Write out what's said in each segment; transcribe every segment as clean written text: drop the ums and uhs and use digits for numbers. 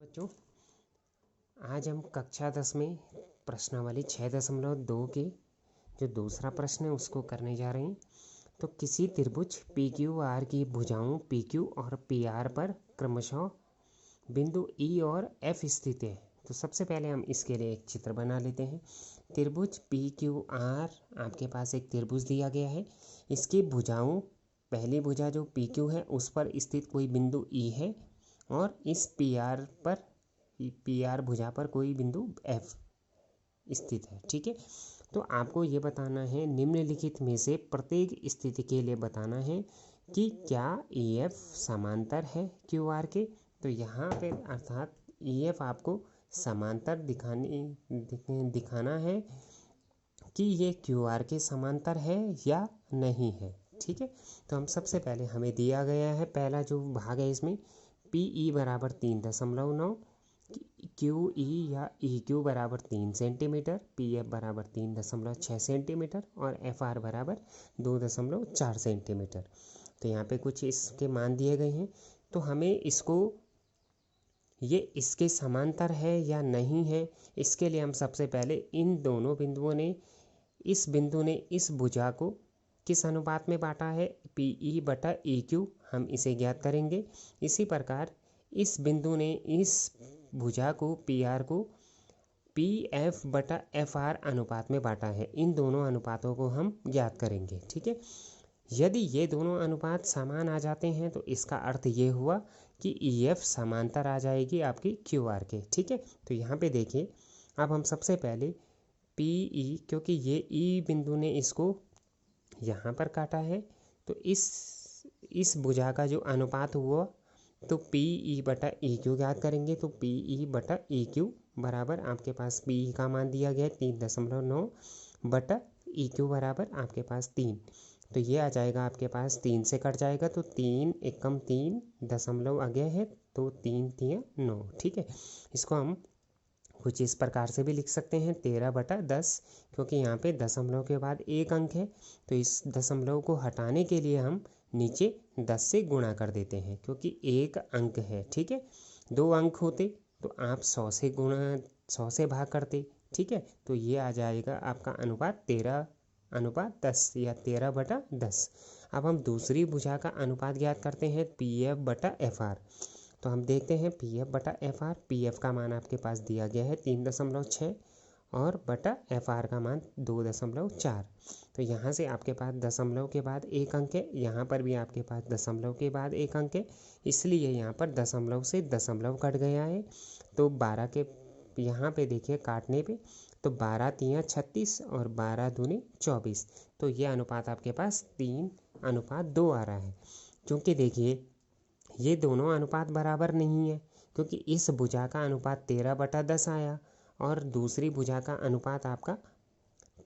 बच्चों, आज हम कक्षा 10 में प्रश्नावली 6.2 के जो दूसरा प्रश्न है उसको करने जा रहे हैं। तो किसी त्रिभुज पी क्यू आर की भुजाओं पी क्यू और पी आर पर क्रमशः बिंदु ई और एफ स्थित है। तो सबसे पहले हम इसके लिए एक चित्र बना लेते हैं। त्रिभुज पी क्यू आर, आपके पास एक त्रिभुज दिया गया है। इसकी भुजाओं, पहली भुजा जो पी क्यू है उस पर स्थित कोई बिंदु ई है और इस पी आर भुजा पर कोई बिंदु एफ स्थित है। ठीक है, तो आपको ये बताना है, निम्नलिखित में से प्रत्येक स्थिति के लिए बताना है कि क्या ई एफ समांतर है क्यू आर के। तो यहाँ पे अर्थात ई एफ आपको समांतर दिखाना है कि ये क्यू आर के समांतर है या नहीं है। ठीक है, तो हम सबसे पहले हमें दिया गया है पहला जो भाग है इसमें पी ई बराबर 3.9, क्यू ई या ई क्यू बराबर 3 सेंटीमीटर, पी एफ बराबर 3.6 सेंटीमीटर और एफ आर बराबर 2.4 सेंटीमीटर। तो यहाँ पे कुछ इसके मान दिए गए हैं। तो हमें ये इसके समांतर है या नहीं है, इसके लिए हम सबसे पहले इन दोनों बिंदुओं ने, इस बिंदु ने इस भुजा को किस अनुपात में बांटा है, पी ई बटा ई क्यू, हम इसे ज्ञात करेंगे। इसी प्रकार इस बिंदु ने इस भुजा को पी आर को पी एफ बटा एफ आर अनुपात में बांटा है। इन दोनों अनुपातों को हम ज्ञात करेंगे। ठीक है, यदि ये दोनों अनुपात समान आ जाते हैं तो इसका अर्थ ये हुआ कि ई एफ समांतर आ जाएगी आपकी क्यू आर के। ठीक है, तो यहाँ पे देखिए, अब हम सबसे पहले पी ई, क्योंकि ये ई बिंदु ने इसको यहाँ पर काटा है, तो इस भुजा का जो अनुपात हुआ तो पी ई बटा ई क्यू ज्ञात करेंगे। तो पी ई बटा ई क्यू बराबर आपके पास पी ई का मान दिया गया है 3.9 बटा ई क्यू बराबर आपके पास 3। तो ये आ जाएगा आपके पास 3 से कट जाएगा, तो 3 एकम 3 दशमलव आ गया है, तो 3 3 9। ठीक है, इसको हम कुछ इस प्रकार से भी लिख सकते हैं 13/10, क्योंकि यहाँ पे दशमलव के बाद एक अंक है, तो इस दशमलव को हटाने के लिए हम नीचे 10 से गुणा कर देते हैं, क्योंकि एक अंक है। ठीक है, 2 अंक होते तो आप 100 से भाग करते। ठीक है, तो ये आ जाएगा आपका अनुपात 13/10 या 13/10। अब हम दूसरी भुजा का अनुपात ज्ञात करते हैं पी एफ बटा एफ आर। तो हम देखते हैं पी एफ बटा एफ आर, पी एफ का मान आपके पास दिया गया है 3.6 और बटा एफ आर का मान 2.4। तो यहाँ से आपके पास दशमलव के बाद एक अंक है, यहाँ पर भी आपके पास दशमलव के बाद एक अंक है, इसलिए यहाँ पर दशमलव से दशमलव कट गया है। तो 12 के यहाँ पे देखिए काटने पे, तो 12 3 36 और 12 दूनी 24। तो ये अनुपात आपके पास 3:2 आ रहा है। क्योंकि देखिए ये दोनों अनुपात बराबर नहीं है, क्योंकि इस भुजा का अनुपात 13/10 आया और दूसरी भुजा का अनुपात आपका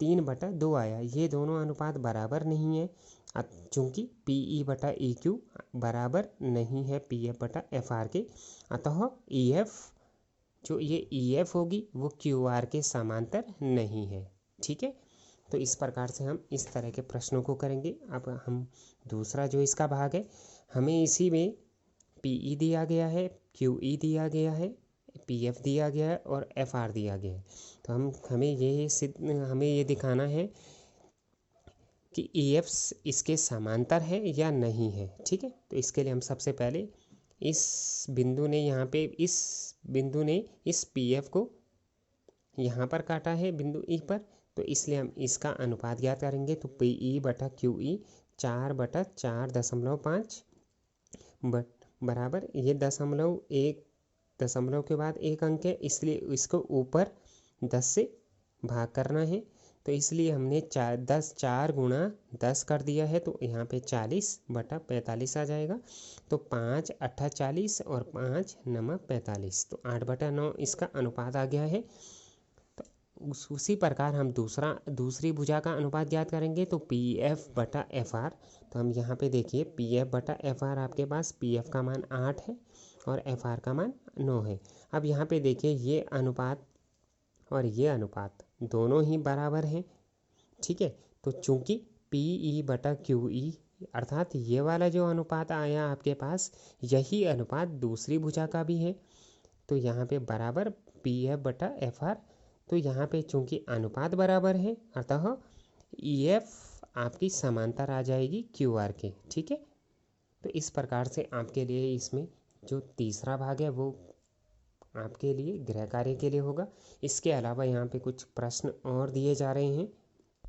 3/2 आया। ये दोनों अनुपात बराबर नहीं है, चूँकि पी ई बटा ई क्यू बराबर नहीं है पी एफ बटा एफ आर के, अतः ई एफ जो ये ई एफ होगी वो क्यू आर के समांतर नहीं है। ठीक है, तो इस प्रकार से हम इस तरह के प्रश्नों को करेंगे। अब हम दूसरा जो इसका भाग है, हमें इसी में पी ई दिया गया है, क्यू ई दिया गया है, पी एफ दिया गया है और एफ आर दिया गया है। तो हमें ये दिखाना है कि ई एफ इसके समांतर है या नहीं है। ठीक है, तो इसके लिए हम सबसे पहले इस बिंदु ने इस पी एफ को यहाँ पर काटा है बिंदु ई पर, तो इसलिए हम इसका अनुपात ज्ञात करेंगे। तो पी ई बटा क्यू ई 4/4.5 बराबर, ये दशमलव के बाद एक अंक है, इसलिए इसको ऊपर 10 से भाग करना है। तो इसलिए हमने 4 गुणा 10 कर दिया है, तो यहाँ पे 40/45 आ जाएगा। तो 5 8 40 और 5 9 45, तो 8/9 इसका अनुपात आ गया है। तो उसी प्रकार हम दूसरी भुजा का अनुपात ज्ञात करेंगे। तो पी एफ बटा एफ आर, तो हम यहाँ पे देखिए पी एफ बटा एफ आर, आपके पास पी एफ का मान 8 है और एफ आर का मान 9 है। अब यहाँ पे देखिए ये अनुपात और ये अनुपात दोनों ही बराबर हैं। ठीक है, तो चूँकि पी ई बटा क्यू ई, अर्थात ये वाला जो अनुपात आया आपके पास, यही अनुपात दूसरी भुजा का भी है। तो यहाँ पे बराबर पी एफ बटा एफ आर। तो यहाँ पे चूंकि अनुपात बराबर है अतः ई एफ आपकी समांतर आ जाएगी क्यू आर के। ठीक है, तो इस प्रकार से आपके लिए इसमें जो तीसरा भाग है वो आपके लिए गृह कार्य के लिए होगा। इसके अलावा यहाँ पे कुछ प्रश्न और दिए जा रहे हैं।